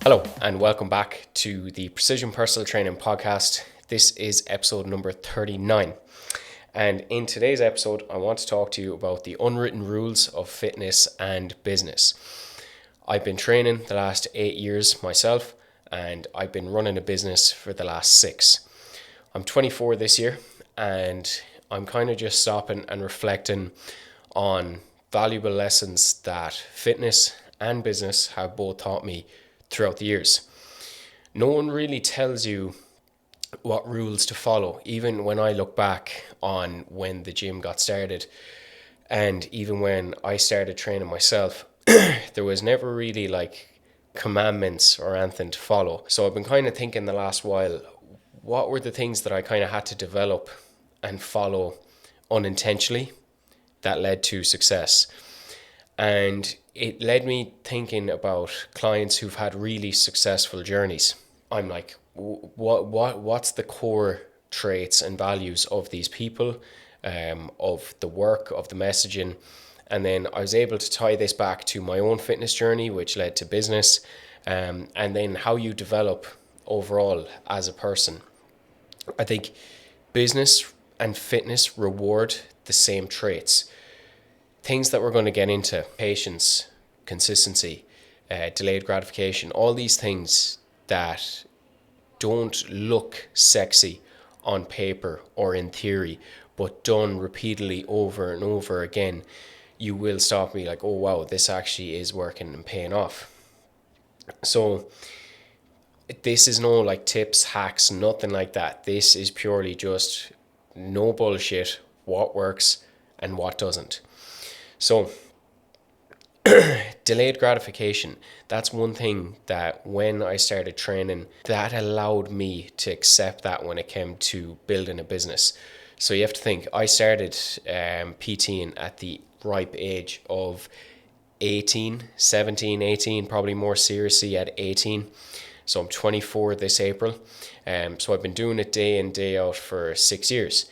Hello and welcome back to the Precision Personal Training Podcast. This is episode number 39. And in today's episode, I want to talk to you about the unwritten rules of fitness and business. I've been training the last 8 years myself, and I've been running a business for the last 6. I'm 24 this year, and I'm kind of just stopping and reflecting on valuable lessons that fitness and business have both taught me throughout the years. No one really tells you what rules to follow. Even when I look back on when the gym got started, and even when I started training myself, there was never really like commandments or anything to follow. So I've been kind of thinking the last while, what were the things that I kind of had to develop and follow unintentionally that led to success? And it led me thinking about clients who've had really successful journeys. I'm like, what's the core traits and values of these people, of the work, of the messaging? And then I was able to tie this back to my own fitness journey, which led to business, and then how you develop overall as a person. I think business and fitness reward the same traits. Things that we're going to get into: patience, consistency, delayed gratification, all these things that don't look sexy on paper or in theory, but done repeatedly over and over again, you will stop me like, oh wow, this actually is working and paying off. So this is no like tips, hacks, nothing like that. This is purely just no bullshit, what works and what doesn't. So delayed gratification, that's one thing that when I started training, that allowed me to accept that when it came to building a business. So you have to think, I started PTing at the ripe age of 17, 18, probably more seriously at 18. So I'm 24 this April. So I've been doing it day in, day out for 6 years.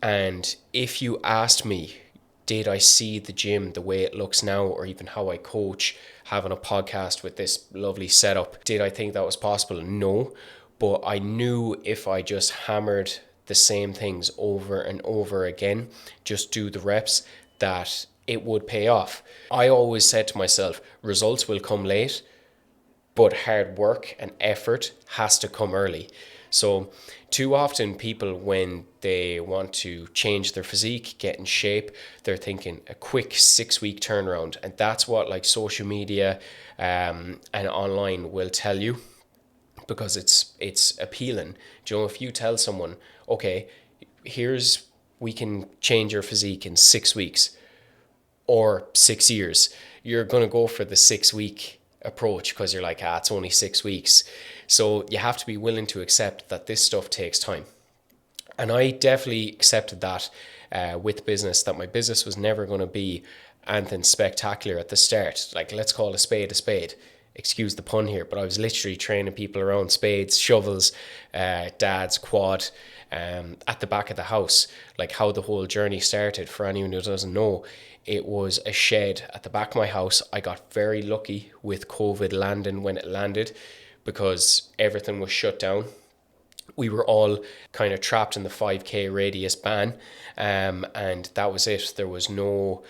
And if you asked me, did I see the gym the way it looks now, or even how I coach, having a podcast with this lovely setup, did I think that was possible? No, but I knew if I just hammered the same things over and over again, just do the reps, that it would pay off. I always said to myself, results will come late, but hard work and effort has to come early. So too often people, when they want to change their physique, get in shape, they're thinking a quick 6-week turnaround. And that's what like social media and online will tell you, because it's appealing. Do you know, if you tell someone, okay, we can change your physique in 6 weeks or 6 years, you're going to go for the 6-week approach because you're like, it's only 6 weeks. So you have to be willing to accept that this stuff takes time. And I definitely accepted that with business, that my business was never going to be anything spectacular at the start. Like, let's call a spade a spade. Excuse the pun here, but I was literally training people around spades, shovels, dad's quad, at the back of the house. Like, how the whole journey started, for anyone who doesn't know, it was a shed at the back of my house. I got very lucky with COVID landing when it landed, because everything was shut down. We were all kind of trapped in the 5K radius ban, and that was it. There was no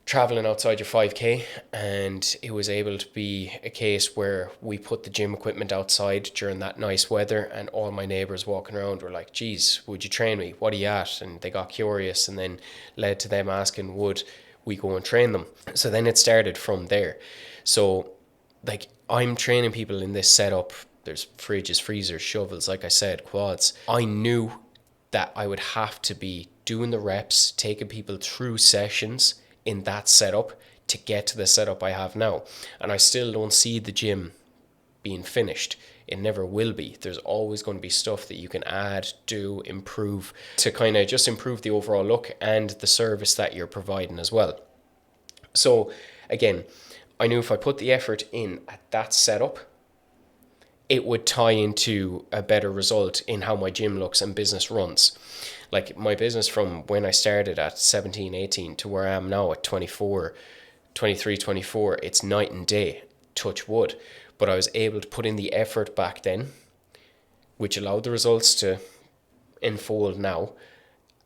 traveling outside your 5K, and it was able to be a case where we put the gym equipment outside during that nice weather, and all my neighbors walking around were like, geez, would you train me? What are you at? And they got curious, and then led to them asking, would we go and train them? So then it started from there. So like, I'm training people in this setup. There's fridges, freezers, shovels, like I said, quads. I knew that I would have to be doing the reps, taking people through sessions in that setup to get to the setup I have now. And I still don't see the gym being finished. It never will be. There's always going to be stuff that you can add, do, improve, to kind of just improve the overall look and the service that you're providing as well. So again, I knew if I put the effort in at that setup, it would tie into a better result in how my gym looks and business runs. Like, my business from when I started at 17, 18 to where I am now at 23, 24, it's night and day, touch wood. but I was able to put in the effort back then, which allowed the results to unfold now.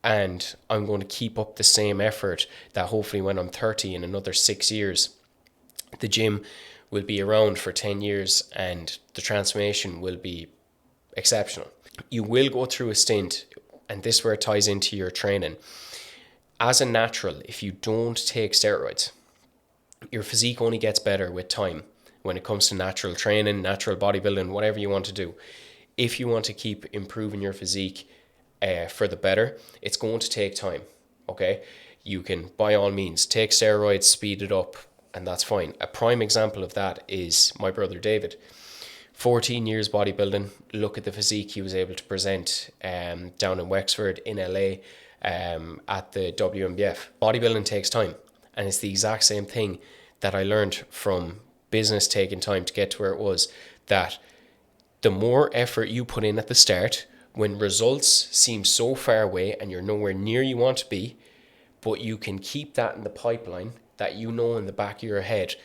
And I'm going to keep up the same effort that hopefully when I'm 30 in another 6 years, the gym will be around for 10 years and the transformation will be exceptional. You will go through a stint, and this is where it ties into your training. As a natural, if you don't take steroids, your physique only gets better with time when it comes to natural training, natural bodybuilding, whatever you want to do. If you want to keep improving your physique for the better, it's going to take time, okay? You can, by all means, take steroids, speed it up, and that's fine. A prime example of that is my brother David. 14 years bodybuilding. Look at the physique he was able to present down in Wexford, in LA, at the WMBF. Bodybuilding takes time, and it's the exact same thing that I learned from business taking time to get to where it was, that the more effort you put in at the start, when results seem so far away and you're nowhere near you want to be, but you can keep that in the pipeline, that you know in the back of your head,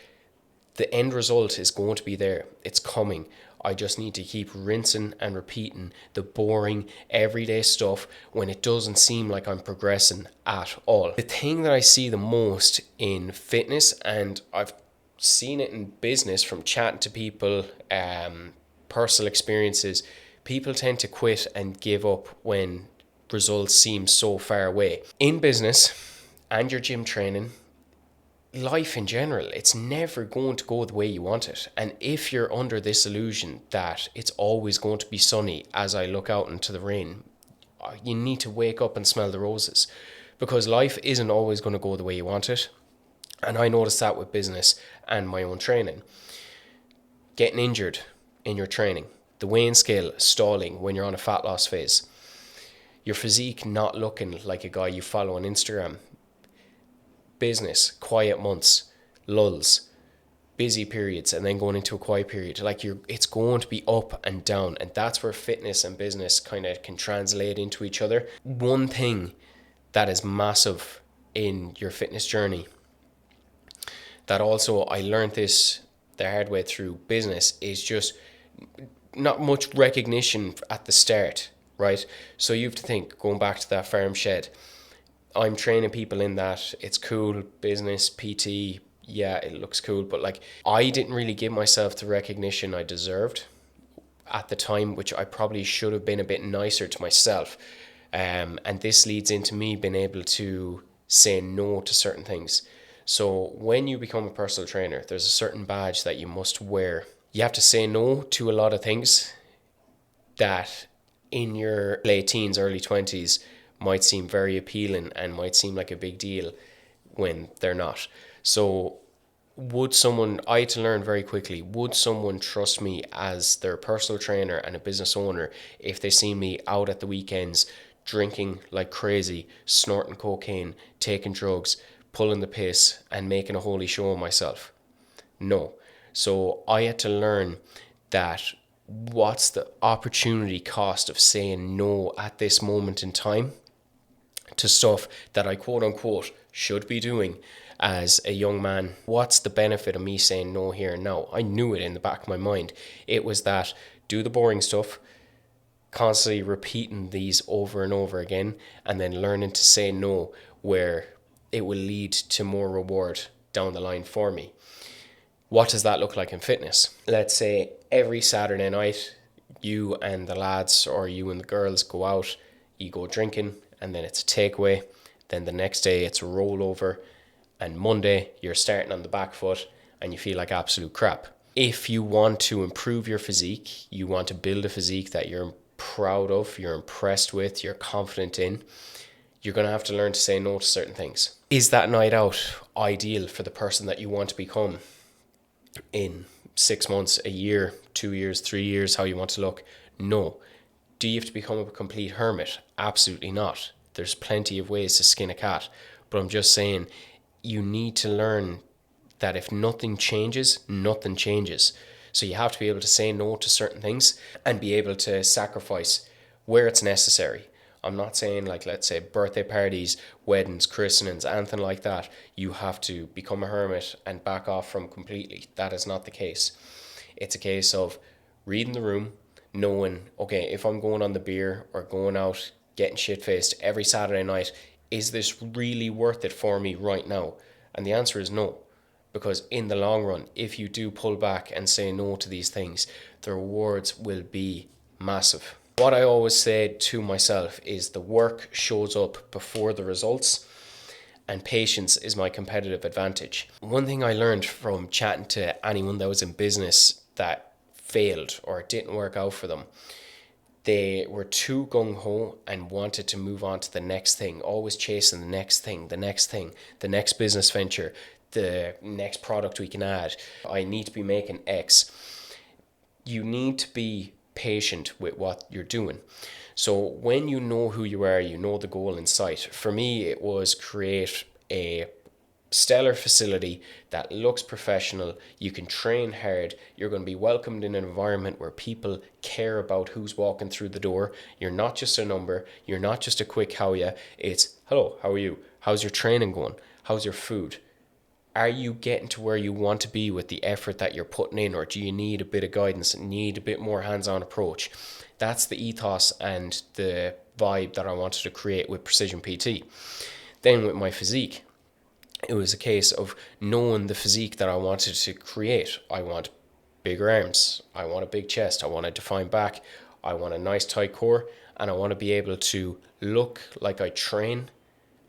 the end result is going to be there. It's coming. I just need to keep rinsing and repeating the boring, everyday stuff when it doesn't seem like I'm progressing at all. The thing that I see the most in fitness, and I've seen it in business from chatting to people, personal experiences, people tend to quit and give up when results seem so far away. In business and your gym training, life in general, it's never going to go the way you want it. And if you're under this illusion that it's always going to be sunny as I look out into the rain, you need to wake up and smell the roses, because life isn't always going to go the way you want it. And I noticed that with business and my own training. Getting injured in your training, the weighing scale stalling when you're on a fat loss phase, your physique not looking like a guy you follow on Instagram, business, quiet months, lulls, busy periods, and then going into a quiet period. It's going to be up and down, and that's where fitness and business kind of can translate into each other. One thing that is massive in your fitness journey, that also I learned this the hard way through business, is just not much recognition at the start, right? So you have to think, going back to that farm shed, I'm training people in that, it's cool, business, PT, yeah, it looks cool, but I didn't really give myself the recognition I deserved at the time, which I probably should have been a bit nicer to myself. And this leads into me being able to say no to certain things. So when you become a personal trainer, there's a certain badge that you must wear. You have to say no to a lot of things that in your late teens, early 20s, might seem very appealing and might seem like a big deal when they're not. So I had to learn very quickly, would someone trust me as their personal trainer and a business owner if they see me out at the weekends drinking like crazy, snorting cocaine, taking drugs, pulling the piss, and making a holy show of myself? No. So I had to learn that what's the opportunity cost of saying no at this moment in time to stuff that I quote unquote should be doing as a young man. What's the benefit of me saying no here and now? I knew it in the back of my mind. It was that do the boring stuff, constantly repeating these over and over again, and then learning to say no where it will lead to more reward down the line for me. What does that look like in fitness? Let's say every Saturday night, you and the lads or you and the girls go out, you go drinking, and then it's a takeaway. Then the next day it's a rollover, and Monday you're starting on the back foot and you feel like absolute crap. If you want to improve your physique, you want to build a physique that you're proud of, you're impressed with, you're confident in, you're going to have to learn to say no to certain things. Is that night out ideal for the person that you want to become in 6 months, a year, 2 years, 3 years, how you want to look? No. Do you have to become a complete hermit? Absolutely not. There's plenty of ways to skin a cat. But I'm just saying, you need to learn that if nothing changes, nothing changes. So you have to be able to say no to certain things and be able to sacrifice where it's necessary. I'm not saying let's say birthday parties, weddings, christenings, anything like that, you have to become a hermit and back off from completely. That is not the case. It's a case of reading the room, knowing, okay, if I'm going on the beer or going out getting shit-faced every Saturday night, is this really worth it for me right now? And the answer is no. Because in the long run, if you do pull back and say no to these things, the rewards will be massive. What I always say to myself is the work shows up before the results, and patience is my competitive advantage. One thing I learned from chatting to anyone that was in business that failed or it didn't work out for them, they were too gung-ho and wanted to move on to the next thing, always chasing the next thing, the next thing, the next business venture, the next product we can add. I need to be making X. You need to be patient with what you're doing. So when you know who you are, you know the goal in sight. For me, it was create a stellar facility that looks professional. You can train hard. You're going to be welcomed in an environment where people care about who's walking through the door. You're not just a number. You're not just a quick how ya. It's, hello, how are you? How's your training going? How's your food? Are you getting to where you want to be with the effort that you're putting in, or do you need a bit of guidance and need a bit more hands-on approach? That's the ethos and the vibe that I wanted to create with Precision PT. Then with my physique, it was a case of knowing the physique that I wanted to create. I want bigger arms, I want a big chest, I want a defined back, I want a nice tight core, and I want to be able to look like I train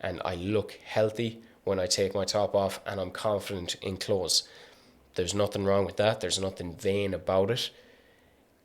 and I look healthy when I take my top off and I'm confident in clothes. There's nothing wrong with that. There's nothing vain about it.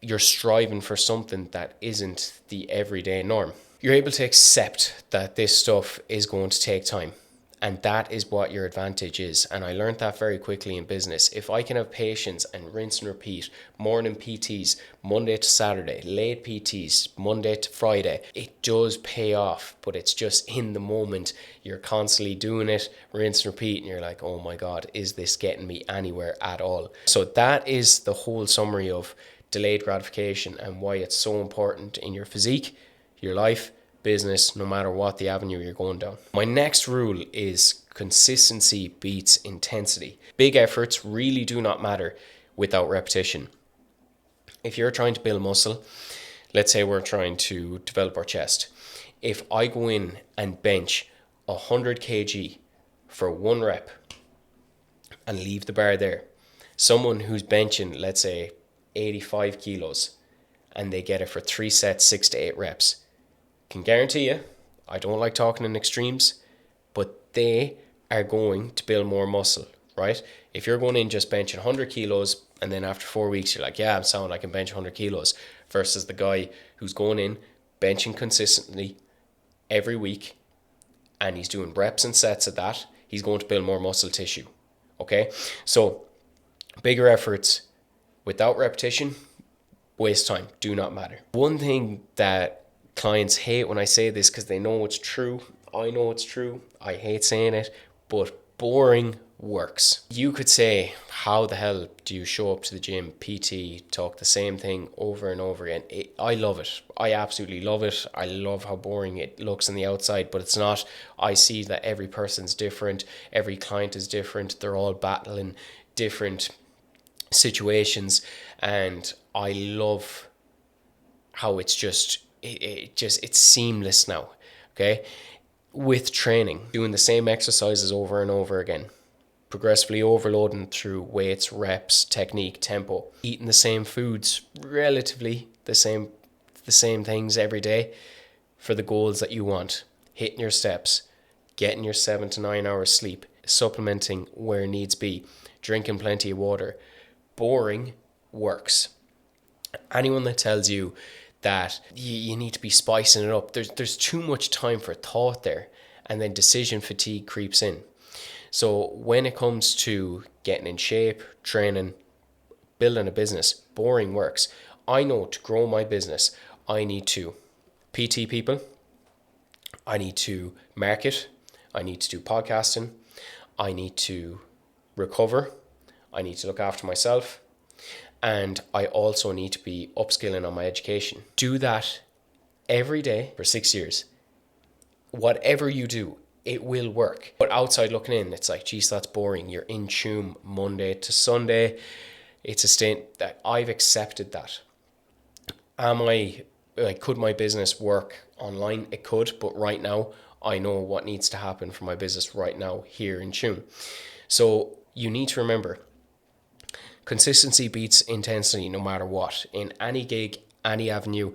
You're striving for something that isn't the everyday norm. You're able to accept that this stuff is going to take time. And that is what your advantage is. And I learned that very quickly in business. If I can have patience and rinse and repeat, morning PTs, Monday to Saturday, late PTs, Monday to Friday, it does pay off. But it's just in the moment, you're constantly doing it, rinse and repeat, and you're like, oh my God, is this getting me anywhere at all? So that is the whole summary of delayed gratification and why it's so important in your physique, your life, business, no matter what the avenue you're going down. My next rule is consistency beats intensity. Big efforts really do not matter without repetition. If you're trying to build muscle, let's say we're trying to develop our chest. If I go in and bench 100 kg for one rep and leave the bar there, someone who's benching, let's say 85 kilos, and they get it for 3 sets, 6 to 8 reps, can guarantee you, I don't like talking in extremes, but they are going to build more muscle, right? If you're going in just benching 100 kilos and then after 4 weeks you're like, yeah, I'm sound I can bench 100 kilos, versus the guy who's going in benching consistently every week and he's doing reps and sets of that, he's going to build more muscle tissue. Okay, so bigger efforts without repetition, waste time, do not matter. One thing that clients hate when I say this, because they know it's true, I know it's true, I hate saying it, but boring works. You could say, how the hell do you show up to the gym, PT, talk the same thing over and over again? I love it. I absolutely love it. I love how boring it looks on the outside, but it's not. I see that every person's different, every client is different, they're all battling different situations, and I love how it's just it's seamless now. Okay, with training, doing the same exercises over and over again, progressively overloading through weights, reps, technique, tempo, eating the same foods, relatively the same things every day for the goals that you want, hitting your steps, getting your 7 to 9 hours sleep, supplementing where needs be, drinking plenty of water. Boring works. Anyone that tells you that you need to be spicing it up, there's too much time for thought there, and then decision fatigue creeps in. So when it comes to getting in shape, training, building a business, boring works. I know to grow my business, I need to PT people, I need to market, I need to do podcasting, I need to recover, I need to look after myself, and I also need to be upskilling on my education. Do that every day for 6 years. Whatever you do, it will work. But outside looking in, it's like, geez, that's boring. You're in tune Monday to Sunday. It's a state that I've accepted that. Could my business work online? It could, but right now I know what needs to happen for my business right now here in Tune. So you need to remember, consistency beats intensity no matter what. In any gig, any avenue,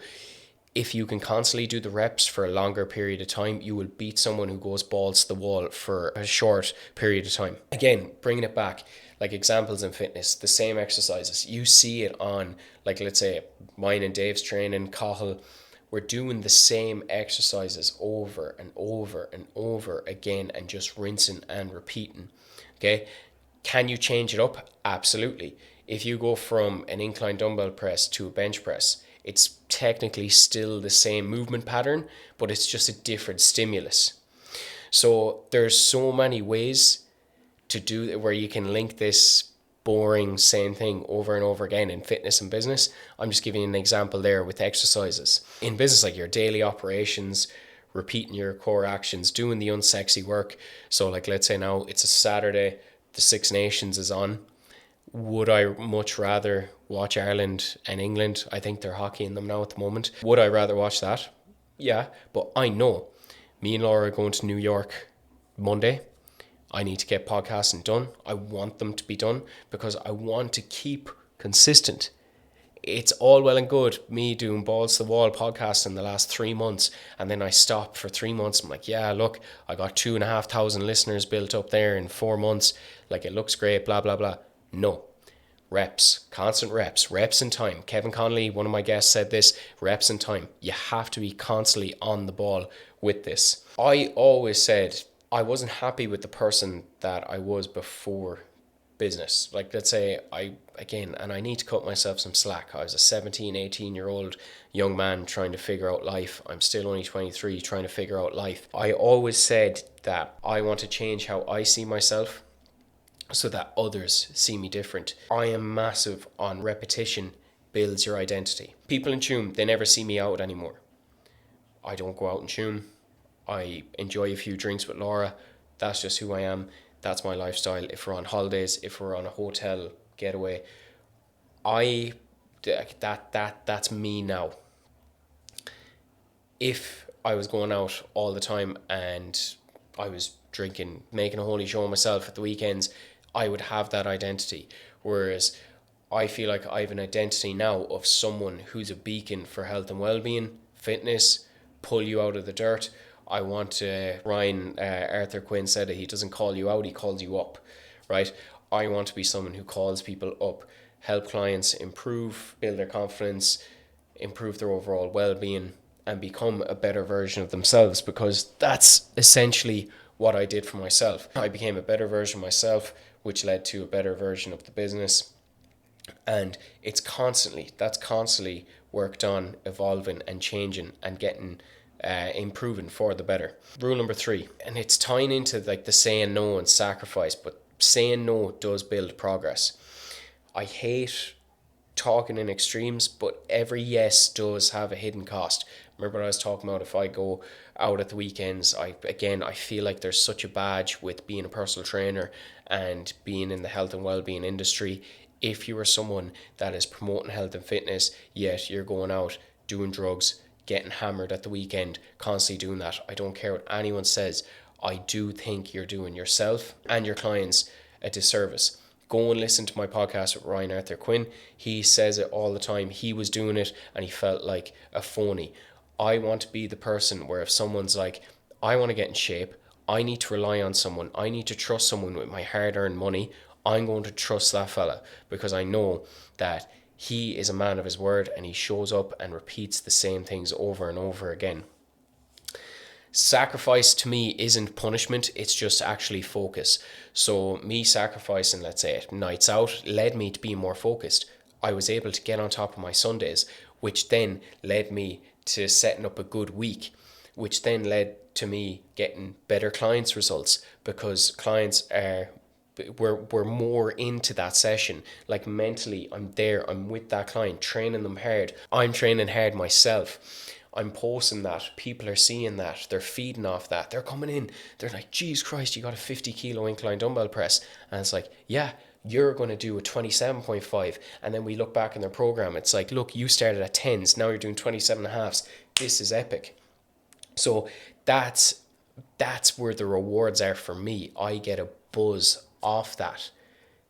if you can constantly do the reps for a longer period of time, you will beat someone who goes balls to the wall for a short period of time. Again, bringing it back, like examples in fitness, the same exercises. You see it on, like, let's say, mine and Dave's training, Cahill. We're doing the same exercises over and over and over again and just rinsing and repeating. Okay? Can you change it up? Absolutely. If you go from an incline dumbbell press to a bench press, it's technically still the same movement pattern, but it's just a different stimulus. So there's so many ways to do it where you can link this boring same thing over and over again in fitness and business. I'm just giving you an example there with exercises. In business, like your daily operations, repeating your core actions, doing the unsexy work. So like, let's say now it's a Saturday, the Six Nations is on. Would I much rather watch Ireland and England? I think they're hockeying them now at the moment. Would I rather watch that? Yeah, but I know me and Laura are going to New York Monday. I need to get podcasting done. I want them to be done because I want to keep consistent. It's all well and good me doing balls to the wall podcasts in the last 3 months, and then I stop for 3 months. I'm like, yeah, look, I got 2,500 listeners built up there in 4 months. Like, it looks great, blah, blah, blah. No. Reps, constant reps and time. Kevin Connolly, one of my guests, said this: reps and time. You have to be constantly on the ball with this. I always said I wasn't happy with the person that I was before business. Like, let's say and I need to cut myself some slack. I was a 17, 18-year-old young man trying to figure out life. I'm still only 23 trying to figure out life. I always said that I want to change how I see myself so that others see me different. I am massive on repetition builds your identity. People in Tune, they never see me out anymore. I don't go out in Tune. I enjoy a few drinks with Laura. That's just who I am. That's my lifestyle. If we're on holidays, if we're on a hotel getaway, that's me now. If I was going out all the time and I was drinking, making a holy show of myself at the weekends, I would have that identity. Whereas I feel like I have an identity now of someone who's a beacon for health and well-being, fitness, pull you out of the dirt. I want to, Ryan Arthur Quinn said it, he doesn't call you out, he calls you up, right? I want to be someone who calls people up, help clients improve, build their confidence, improve their overall well-being, and become a better version of themselves, because that's essentially what I did for myself. I became a better version of myself, which led to a better version of the business. And that's constantly worked on, evolving and changing and getting improving for the better. Rule number 3, and it's tying into like the saying no and sacrifice, but saying no does build progress. I hate talking in extremes, but every yes does have a hidden cost. Remember what I was talking about? If I go out at the weekends, I feel like there's such a badge with being a personal trainer and being in the health and well-being industry. If you are someone that is promoting health and fitness, yet you're going out doing drugs, getting hammered at the weekend, constantly doing that, I don't care what anyone says, I do think you're doing yourself and your clients a disservice. Go and listen to my podcast with Ryan Arthur Quinn. He says it all the time. He was doing it and he felt like a phony. I want to be the person where if someone's like, I want to get in shape, I need to rely on someone, I need to trust someone with my hard-earned money, I'm going to trust that fella because I know that he is a man of his word and he shows up and repeats the same things over and over again. Sacrifice to me isn't punishment, it's just actually focus. So me sacrificing, let's say, nights out led me to be more focused. I was able to get on top of my Sundays, which then led me to setting up a good week, which then led to me getting better clients results because clients we're more into that session. Like mentally, I'm there, I'm with that client, training them hard. I'm training hard myself. I'm posting that, people are seeing that, they're feeding off that, they're coming in, they're like, geez Christ, you got a 50 kilo incline dumbbell press. And it's like, yeah, you're going to do a 27.5. And then we look back in their program. It's like, look, you started at 10s. Now you're doing 27 and a halves. This is epic. So that's where the rewards are for me. I get a buzz off that.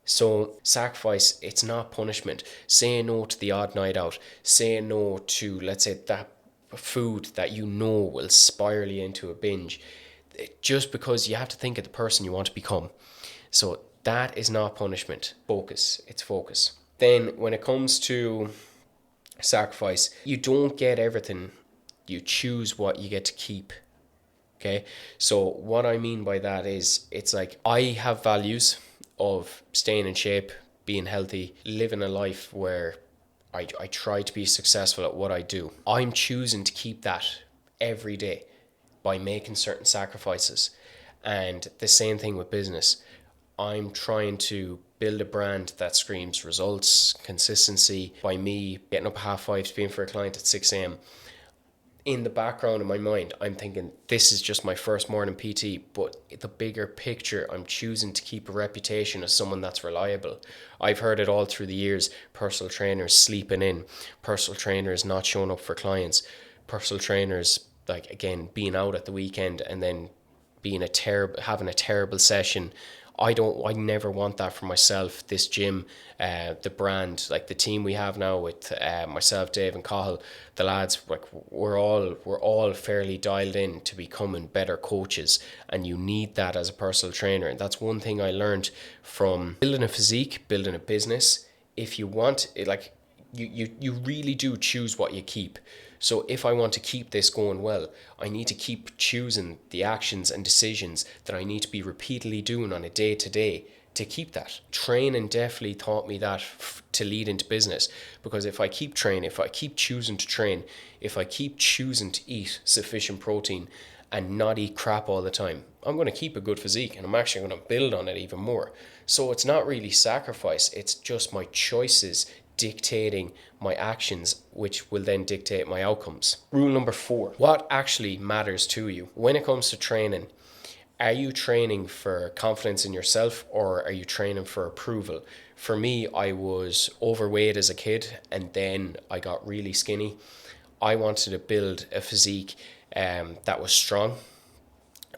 So sacrifice, it's not punishment. Say no to the odd night out. Say no to, let's say, that food that you know will spiral you into a binge. Just because you have to think of the person you want to become. So that is not punishment. Focus. It's focus. Then when it comes to sacrifice, you don't get everything. You choose what you get to keep. Okay, so what I mean by that is, it's like, I have values of staying in shape, being healthy, living a life where I try to be successful at what I do. I'm choosing to keep that every day by making certain sacrifices. And the same thing with business. I'm trying to build a brand that screams results, consistency, by me getting up at 5:30 to being for a client at 6 a.m. In the background of my mind, I'm thinking, this is just my first morning PT, but the bigger picture, I'm choosing to keep a reputation as someone that's reliable. I've heard it all through the years: personal trainers sleeping in, personal trainers not showing up for clients, personal trainers, like, again, being out at the weekend and then having a terrible session. I never want that for myself. This gym, the brand, like the team we have now with myself, Dave and Cahill, the lads, like, we're all fairly dialed in to becoming better coaches, and you need that as a personal trainer. And that's one thing I learned from building a physique, building a business. If you want it, like, you really do choose what you keep. So if I want to keep this going well, I need to keep choosing the actions and decisions that I need to be repeatedly doing on a day-to-day to keep that. Training definitely taught me that to lead into business, because if I keep training, if I keep choosing to train, if I keep choosing to eat sufficient protein and not eat crap all the time, I'm going to keep a good physique, and I'm actually going to build on it even more. So it's not really sacrifice, it's just my choices dictating my actions, which will then dictate my outcomes. Rule number 4, what actually matters to you when it comes to training? Are you training for confidence in yourself, or are you training for approval? For me, I was overweight as a kid, and then I got really skinny. I wanted to build a physique that was strong,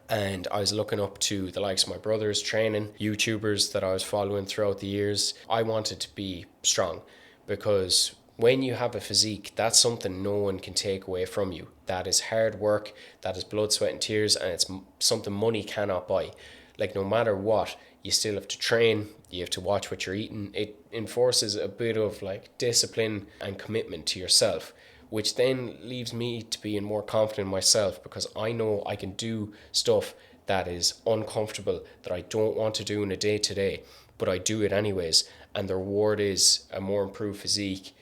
and I was looking up to the likes of my brothers training, YouTubers that I was following throughout the years. I wanted to be strong, because when you have a physique, that's something no one can take away from you. That is hard work, that is blood, sweat and tears, and it's something money cannot buy. Like, no matter what, you still have to train, you have to watch what you're eating. It enforces a bit of, like, discipline and commitment to yourself, which then leaves me to being more confident in myself, because I know I can do stuff that is uncomfortable, that I don't want to do in a day-to-day, but I do it anyways. And the reward is a more improved physique,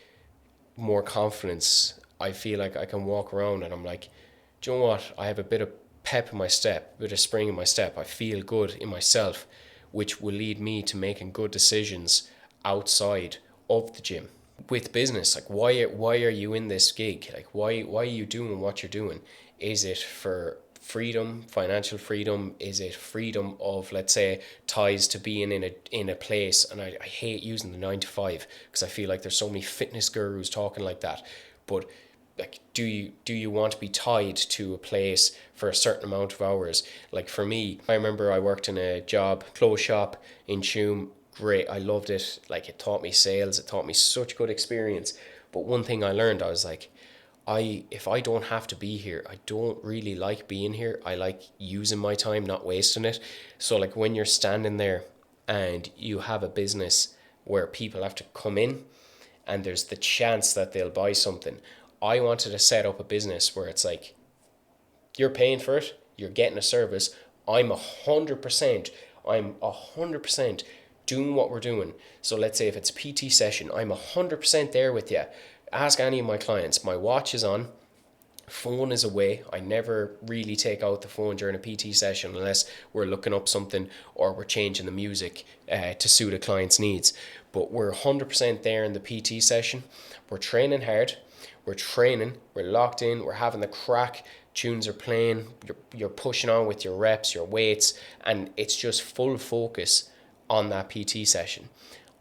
more confidence. I feel like I can walk around and I'm like, do you know what? I have a bit of pep in my step, a bit of spring in my step. I feel good in myself, which will lead me to making good decisions outside of the gym. With business, like, why are you in this gig? Like, why are you doing what you're doing? Is it for freedom, financial freedom? Is it freedom of, let's say, ties to being in a place? And I hate using the 9 to 5, because I feel like there's so many fitness gurus talking like that. But, like, do you want to be tied to a place for a certain amount of hours? Like, for me, I remember I worked in a job, clothes shop in Tuam. Great, I loved it. Like, it taught me sales, it taught me such good experience. But one thing I learned, I was like, if I don't have to be here, I don't really like being here. I like using my time, not wasting it. So, like, when you're standing there and you have a business where people have to come in and there's the chance that they'll buy something, I wanted to set up a business where it's like, you're paying for it, you're getting a service. I'm 100% doing what we're doing. So let's say if it's a PT session, I'm 100% there with you. Ask any of my clients, my watch is on, phone is away. I never really take out the phone during a PT session unless we're looking up something or we're changing the music to suit a client's needs. But we're 100% there in the PT session. We're training hard. We're locked in, we're having the crack, tunes are playing, you're pushing on with your reps, your weights, and it's just full focus on that PT session.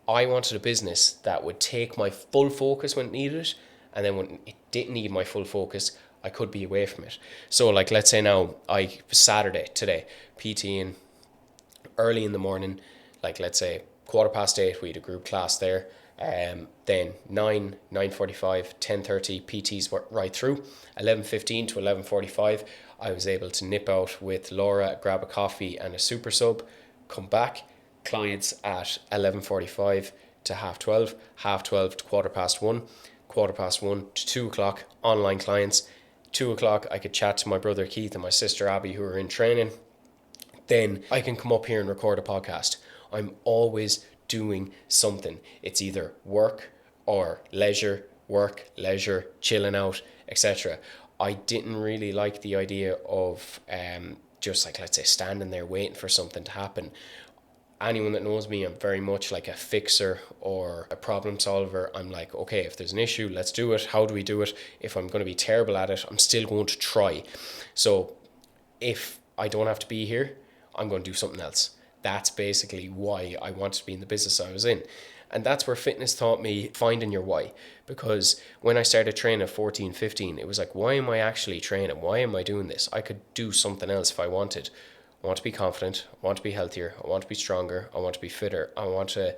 I wanted a business that would take my full focus when it needed it, and then when it didn't need my full focus, I could be away from it. So like, let's say now, Saturday today, PTing early in the morning, like let's say 8:15, we had a group class there. Then 9:45, 10:30 PTs were right through. 11:15 to 11:45, I was able to nip out with Laura, grab a coffee and a super sub, come back. Clients at 11:45 to half 12, half 12 to 1:15, 1:15 to 2 o'clock, online clients. 2 o'clock, I could chat to my brother Keith and my sister Abby, who are in training. Then I can come up here and record a podcast. I'm always doing something. It's either work or leisure, work, leisure, chilling out, etc. I didn't really like the idea of just like, let's say, standing there waiting for something to happen. Anyone that knows me, I'm very much like a fixer or a problem solver. I'm like, okay, if there's an issue, let's do it. How do we do it? If I'm going to be terrible at it, I'm still going to try. So if I don't have to be here, I'm going to do something else. That's basically why I wanted to be in the business I was in. And that's where fitness taught me finding your why. Because when I started training at 14, 15, it was like, why am I actually training? Why am I doing this? I could do something else if I wanted. I want to be confident. I want to be healthier. I want to be stronger. I want to be fitter. I want to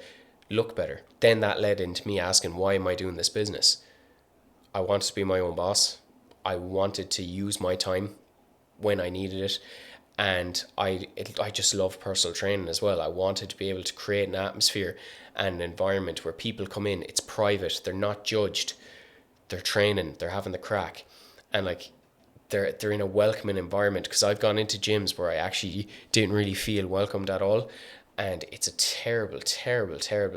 look better. Then that led into me asking, why am I doing this business? I wanted to be my own boss. I wanted to use my time when I needed it. And I just love personal training as well. I wanted to be able to create an atmosphere and an environment where people come in. It's private. They're not judged. They're training. They're having the crack. And like, they're in a welcoming environment, because I've gone into gyms where I actually didn't really feel welcomed at all, and it's a terrible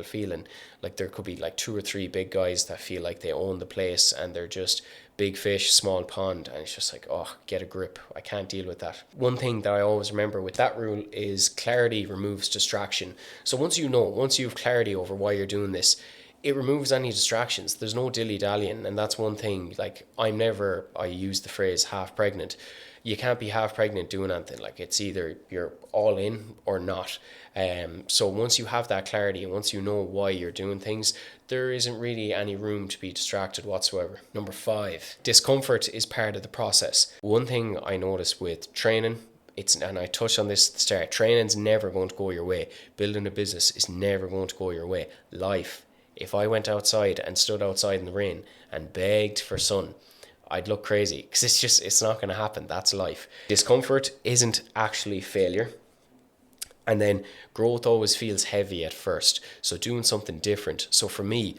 feeling. Like, there could be like 2 or 3 big guys that feel like they own the place, and they're just big fish, small pond, and it's just like, oh, get a grip. I can't deal with that. One thing that I always remember with that rule is clarity removes distraction. So once you have clarity over why you're doing this, it removes any distractions. There's no dilly-dallying, and that's one thing. Like, I use the phrase half pregnant. You can't be half pregnant doing anything. Like, it's either you're all in or not. So once you have that clarity, and once you know why you're doing things, there isn't really any room to be distracted whatsoever. Number 5, discomfort is part of the process. One thing I noticed with training, and I touched on this at the start, training's never going to go your way. Building a business is never going to go your way. Life, if I went outside and stood outside in the rain and begged for sun, I'd look crazy, because it's not going to happen. That's life. Discomfort isn't actually failure. And then growth always feels heavy at first. So doing something different. So for me,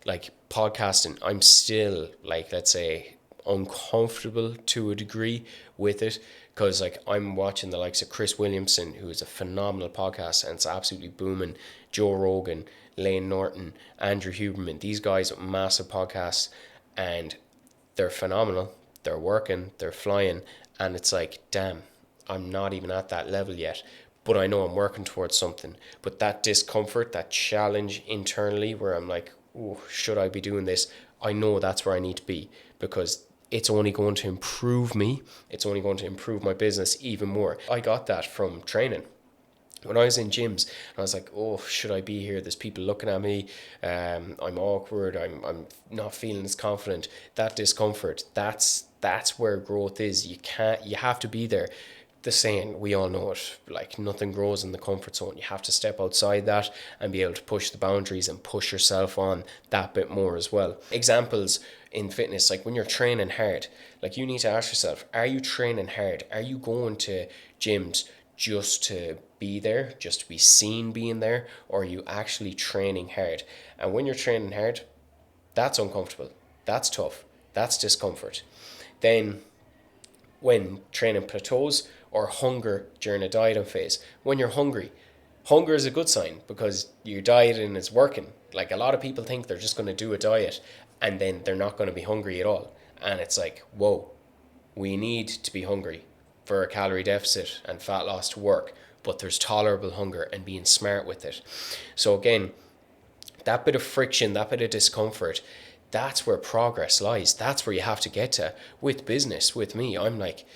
like podcasting, I'm still, like, let's say, uncomfortable to a degree with it, because like I'm watching the likes of Chris Williamson, who is a phenomenal podcast and it's absolutely booming, Joe Rogan, Lane Norton, Andrew Huberman. These guys are massive podcasts, and they're phenomenal. They're working, they're flying, and it's like, damn, I'm not even at that level yet, but I know I'm working towards something. But that discomfort, that challenge internally where I'm like, oh, should I be doing this? I know that's where I need to be, because it's only going to improve me. It's only going to improve my business even more. I got that from training. When I was in gyms, I was like, oh, should I be here? There's people looking at me. I'm awkward. I'm not feeling as confident. That discomfort, that's where growth is. You have to be there. The saying, we all know it, like, nothing grows in the comfort zone. You have to step outside that and be able to push the boundaries and push yourself on that bit more as well. Examples in fitness, like when you're training hard, like, you need to ask yourself, are you training hard? Are you going to gyms just to be there, just to be seen being there, or are you actually training hard? And when you're training hard, that's uncomfortable, that's tough, that's discomfort. Then when training plateaus, or hunger during a dieting phase, when you're hungry, hunger is a good sign, because your dieting is working. Like, a lot of people think they're just going to do a diet and then they're not going to be hungry at all, and it's like, whoa, we need to be hungry for a calorie deficit and fat loss to work, but there's tolerable hunger and being smart with it. So again, that bit of friction, that bit of discomfort, that's where progress lies. That's where you have to get to. With business, with me, I'm like,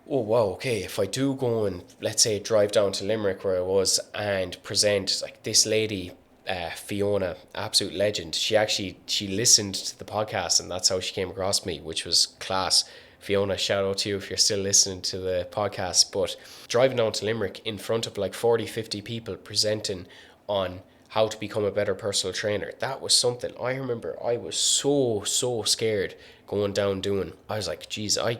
oh wow, okay, if I do go and let's say drive down to Limerick where I was and present, like this lady, Fiona, absolute legend. She listened to the podcast and that's how she came across me, which was class. Fiona, shout out to you if you're still listening to the podcast. But driving down to Limerick in front of like 40, 50 people presenting on how to become a better personal trainer. That was something I remember I was so scared going down doing. I was like, geez, I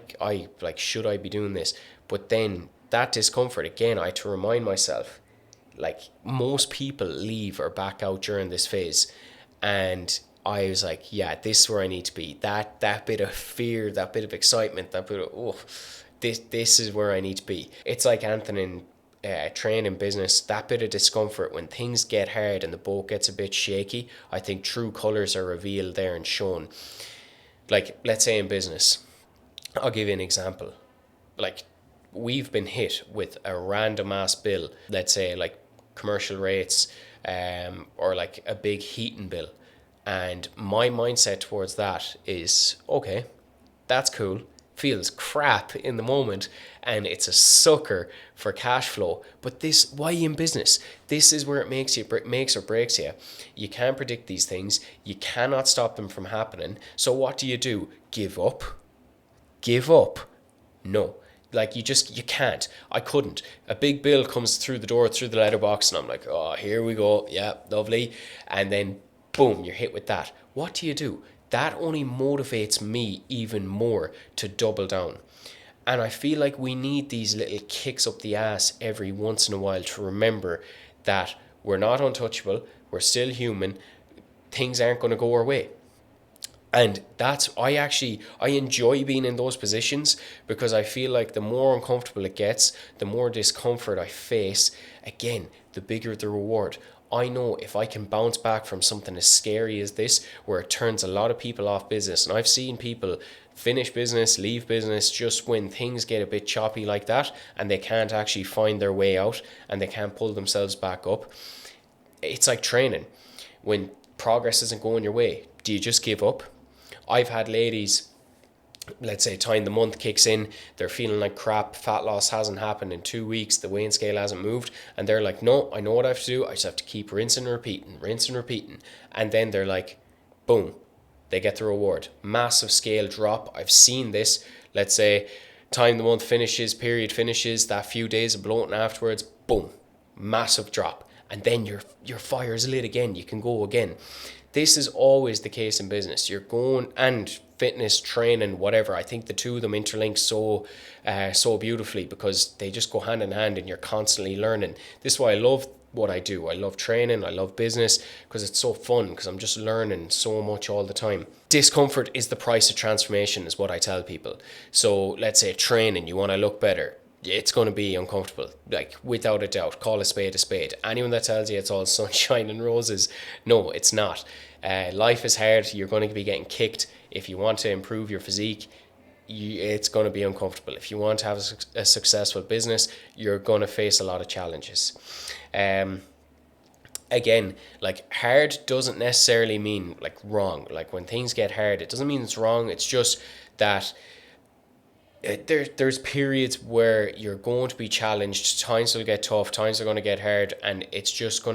like, should I be doing this? But then that discomfort, again, I had to remind myself, like most people leave or back out during this phase. And I was like, yeah, this is where I need to be. That bit of fear, that bit of excitement, that bit of, oh, this is where I need to be. It's like Anthony in training business, that bit of discomfort when things get hard and the boat gets a bit shaky. I think true colors are revealed there and shown. Like, let's say in business, I'll give you an example. Like, we've been hit with a random ass bill, let's say like commercial rates, or like a big heating bill. And my mindset towards that is, okay, that's cool. Feels crap in the moment and it's a sucker for cash flow. But this, why in business? This is where it makes or breaks you. You can't predict these things. You cannot stop them from happening. So what do? Give up? Give up? No. Like you can't. I couldn't. A big bill comes through the door, through the letterbox, and I'm like, oh, here we go. Yeah, lovely. And then boom, you're hit with that. What do? That only motivates me even more to double down. And I feel like we need these little kicks up the ass every once in a while to remember that we're not untouchable, we're still human, things aren't going to go our way. And that's, I enjoy being in those positions because I feel like the more uncomfortable it gets, the more discomfort I face, again, the bigger the reward. I know if I can bounce back from something as scary as this, where it turns a lot of people off business, and I've seen people finish business, leave business just when things get a bit choppy like that, and they can't actually find their way out, and they can't pull themselves back up. It's like training. When progress isn't going your way, do you just give up? I've had ladies, let's say time the month kicks in, they're feeling like crap, fat loss hasn't happened in 2 weeks, the weighing scale hasn't moved, and they're like, no, I know what I have to do, I just have to keep rinsing and repeating. And then they're like, boom, they get the reward. Massive scale drop. I've seen this. Let's say time the month finishes, period finishes, that few days of bloating afterwards, boom, massive drop. And then your fire's lit again, you can go again. This is always the case in business. You're going, and fitness, training, whatever. I think the two of them interlink so beautifully because they just go hand in hand and you're constantly learning. This is why I love what I do. I love training, I love business because it's so fun because I'm just learning so much all the time. Discomfort is the price of transformation is what I tell people. So let's say training, you want to look better. It's going to be uncomfortable, like without a doubt. Call a spade a spade. Anyone that tells you it's all sunshine and roses, no, it's not. Life is hard. You're going to be getting kicked. If you want to improve your physique, it's going to be uncomfortable. If you want to have a successful business, you're going to face a lot of challenges. Again, like hard doesn't necessarily mean like wrong. Like when things get hard, it doesn't mean it's wrong. It's just that there's periods where you're going to be challenged, times will get tough, times are going to get hard, and it's just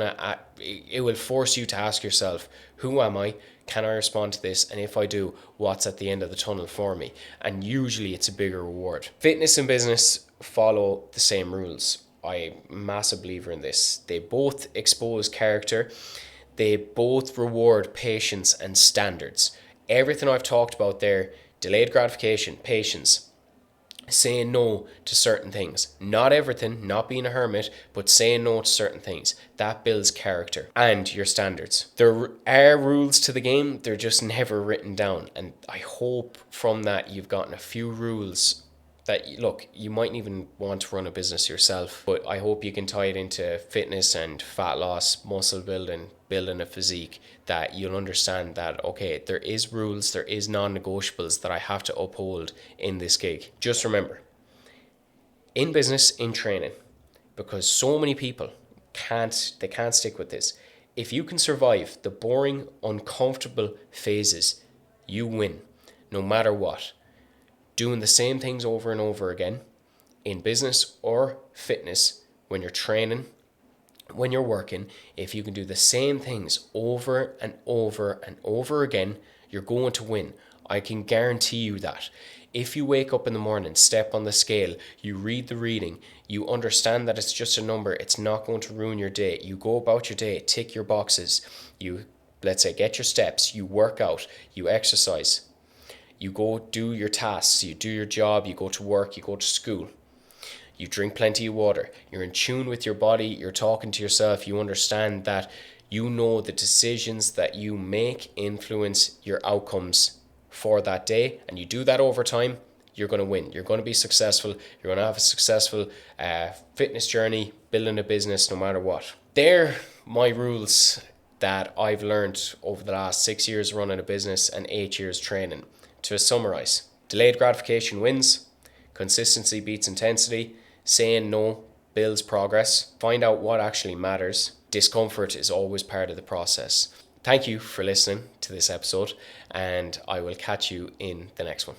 it will force you to ask yourself, who am I? Can I respond to this? And if I do, what's at the end of the tunnel for me? And usually it's a bigger reward. Fitness and business follow the same rules. I'm a massive believer in this. They both expose character. They both reward patience and standards. Everything I've talked about there, delayed gratification, patience, saying no to certain things. Not everything, not being a hermit, but saying no to certain things. That builds character and your standards. There are rules to the game, they're just never written down. And I hope from that you've gotten a few rules that, look, you mightn't even want to run a business yourself, but I hope you can tie it into fitness and fat loss, muscle building, building a physique, that you'll understand that, okay, there is rules, there is non-negotiables that I have to uphold in this gig. Just remember, in business, in training, because so many people can't stick with this. If you can survive the boring, uncomfortable phases, you win, no matter what. Doing the same things over and over again, in business or fitness, when you're training, when you're working, if you can do the same things over and over and over again, you're going to win. I can guarantee you that. If you wake up in the morning, step on the scale, you read the reading, you understand that it's just a number, it's not going to ruin your day. You go about your day, tick your boxes, you, let's say, get your steps, you work out, you exercise, you go do your tasks, you do your job, you go to work, you go to school. You drink plenty of water, you're in tune with your body, you're talking to yourself, you understand that you know the decisions that you make influence your outcomes for that day, and you do that over time, you're going to win. You're going to be successful. You're going to have a successful fitness journey, building a business, no matter what. They're my rules that I've learned over the last 6 years running a business and 8 years training. To summarize, delayed gratification wins, consistency beats intensity, saying no builds progress, find out what actually matters, discomfort is always part of the process. Thank you for listening to this episode, and I will catch you in the next one.